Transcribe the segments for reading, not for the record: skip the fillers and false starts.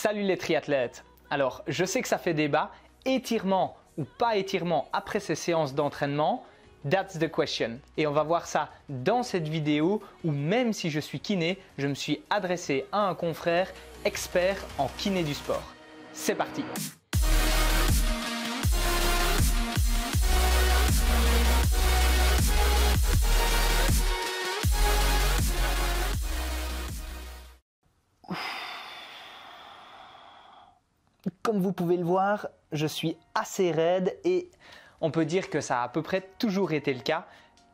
Salut les triathlètes! Alors, je sais que ça fait débat, étirement ou pas étirement après ces séances d'entraînement, that's the question. Et on va voir ça dans cette vidéo où même si je suis kiné, je me suis adressé à un confrère expert en kiné du sport. C'est parti! Comme vous pouvez le voir, je suis assez raide et on peut dire que ça a à peu près toujours été le cas.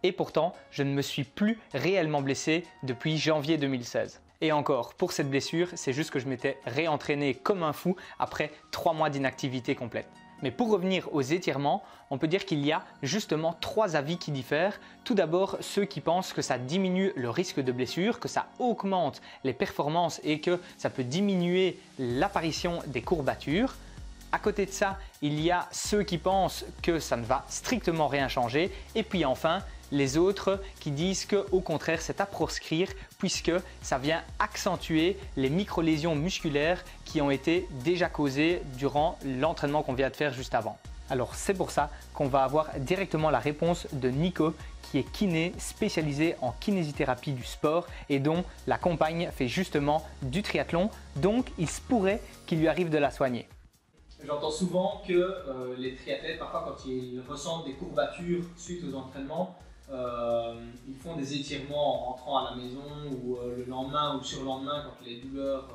Et pourtant, je ne me suis plus réellement blessé depuis janvier 2016. Et encore, pour cette blessure, c'est juste que je m'étais réentraîné comme un fou après 3 mois d'inactivité complète. Mais pour revenir aux étirements, on peut dire qu'il y a justement 3 avis qui diffèrent. Tout d'abord, ceux qui pensent que ça diminue le risque de blessure, que ça augmente les performances et que ça peut diminuer l'apparition des courbatures. À côté de ça, il y a ceux qui pensent que ça ne va strictement rien changer. Et puis enfin, les autres qui disent qu'au contraire, c'est à proscrire puisque ça vient accentuer les micro-lésions musculaires qui ont été déjà causées durant l'entraînement qu'on vient de faire juste avant. Alors c'est pour ça qu'on va avoir directement la réponse de Nico qui est kiné spécialisé en kinésithérapie du sport et dont la compagne fait justement du triathlon. Donc il se pourrait qu'il lui arrive de la soigner. J'entends souvent que les triathlètes, parfois quand ils ressentent des courbatures suite aux entraînements, ils font des étirements en rentrant à la maison ou le lendemain ou sur le lendemain quand les douleurs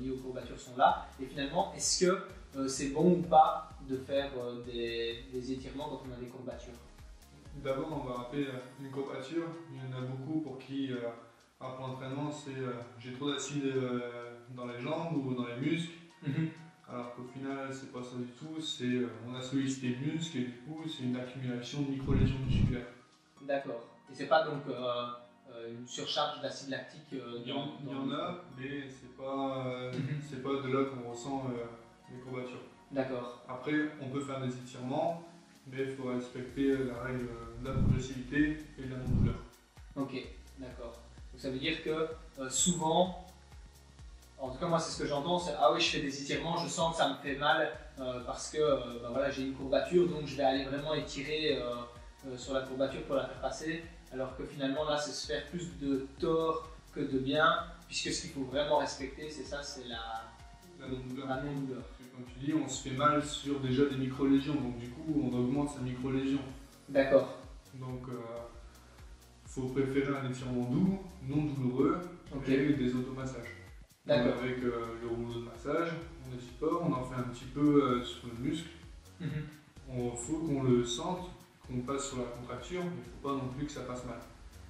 liées aux courbatures sont là. Et finalement, est-ce que c'est bon ou pas de faire des étirements quand on a des courbatures? D'abord, on va rappeler une courbature. Il y en a beaucoup pour qui, après l'entraînement, c'est j'ai trop d'acide dans les jambes ou dans les muscles. Alors qu'au final, c'est pas ça du tout, on a sollicité le muscle et du coup, c'est une accumulation de micro-lésions musculaires. D'accord. Et c'est pas donc une surcharge d'acide lactique Il y en a, mais c'est pas de là qu'on ressent les courbatures. D'accord. Après, on peut faire des étirements, mais il faut respecter la règle de la progressivité et de la non-douleur. Ok, d'accord. Donc ça veut dire que souvent, en tout cas moi c'est ce que j'entends, c'est ah oui je fais des étirements, je sens que ça me fait mal parce que voilà, j'ai une courbature donc je vais aller vraiment étirer sur la courbature pour la faire passer, alors que finalement là c'est se faire plus de tort que de bien, puisque ce qu'il faut vraiment respecter c'est ça, c'est la non-douleur. Comme tu dis, on se fait mal sur déjà des micro-lésions, donc du coup on augmente sa micro-lésion. D'accord. Donc il faut préférer un étirement doux, non douloureux, et des automassages. D'accord. Avec le rouleau de massage, on est support, on en fait un petit peu sur le muscle. Il faut qu'on le sente, qu'on passe sur la contracture, mais il ne faut pas non plus que ça passe mal.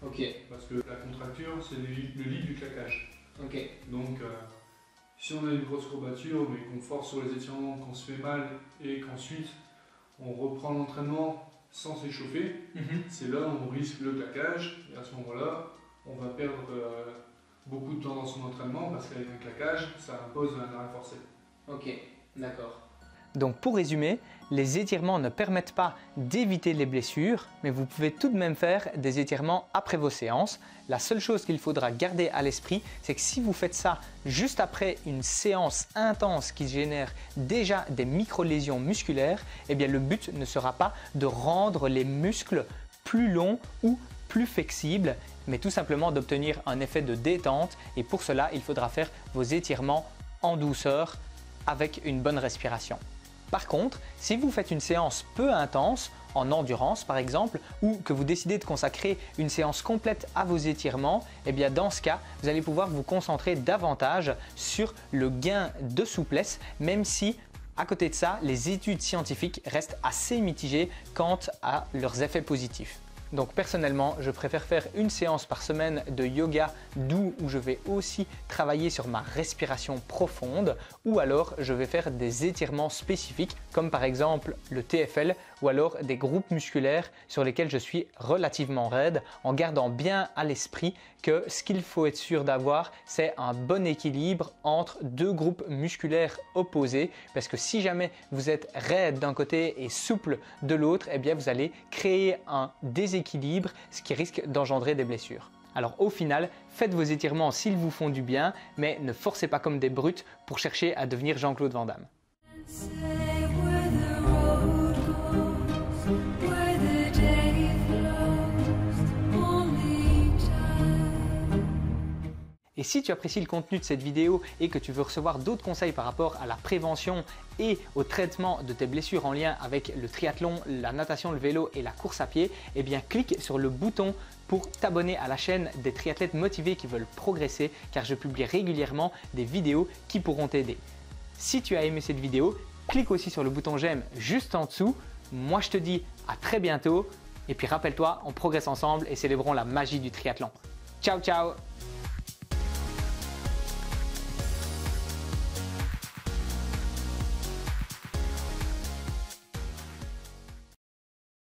Ok. Parce que la contracture, c'est le lit du claquage. Ok. Donc, si on a une grosse courbature, mais qu'on force sur les étirements, qu'on se fait mal et qu'ensuite on reprend l'entraînement sans s'échauffer, c'est là où on risque le claquage. Et à ce moment-là, on va perdre beaucoup de temps dans son entraînement parce qu'avec un claquage, ça impose un arrêt forcé. Ok, d'accord. Donc pour résumer, les étirements ne permettent pas d'éviter les blessures, mais vous pouvez tout de même faire des étirements après vos séances. La seule chose qu'il faudra garder à l'esprit, c'est que si vous faites ça juste après une séance intense qui génère déjà des micro-lésions musculaires, eh bien le but ne sera pas de rendre les muscles plus longs ou plus flexibles, mais tout simplement d'obtenir un effet de détente et pour cela, il faudra faire vos étirements en douceur avec une bonne respiration. Par contre, si vous faites une séance peu intense, en endurance par exemple, ou que vous décidez de consacrer une séance complète à vos étirements, eh bien dans ce cas, vous allez pouvoir vous concentrer davantage sur le gain de souplesse, même si à côté de ça, les études scientifiques restent assez mitigées quant à leurs effets positifs. Donc personnellement, je préfère faire une séance par semaine de yoga doux où je vais aussi travailler sur ma respiration profonde ou alors je vais faire des étirements spécifiques comme par exemple le TFL ou alors des groupes musculaires sur lesquels je suis relativement raide en gardant bien à l'esprit que ce qu'il faut être sûr d'avoir, c'est un bon équilibre entre 2 groupes musculaires opposés parce que si jamais vous êtes raide d'un côté et souple de l'autre, eh bien vous allez créer un déséquilibre, ce qui risque d'engendrer des blessures. Alors au final, faites vos étirements s'ils vous font du bien, mais ne forcez pas comme des brutes pour chercher à devenir Jean-Claude Van Damme. Et si tu apprécies le contenu de cette vidéo et que tu veux recevoir d'autres conseils par rapport à la prévention et au traitement de tes blessures en lien avec le triathlon, la natation, le vélo et la course à pied, eh bien clique sur le bouton pour t'abonner à la chaîne des triathlètes motivés qui veulent progresser, car je publie régulièrement des vidéos qui pourront t'aider. Si tu as aimé cette vidéo, clique aussi sur le bouton j'aime juste en dessous. Moi je te dis à très bientôt et puis rappelle-toi, on progresse ensemble et célébrons la magie du triathlon. Ciao ciao!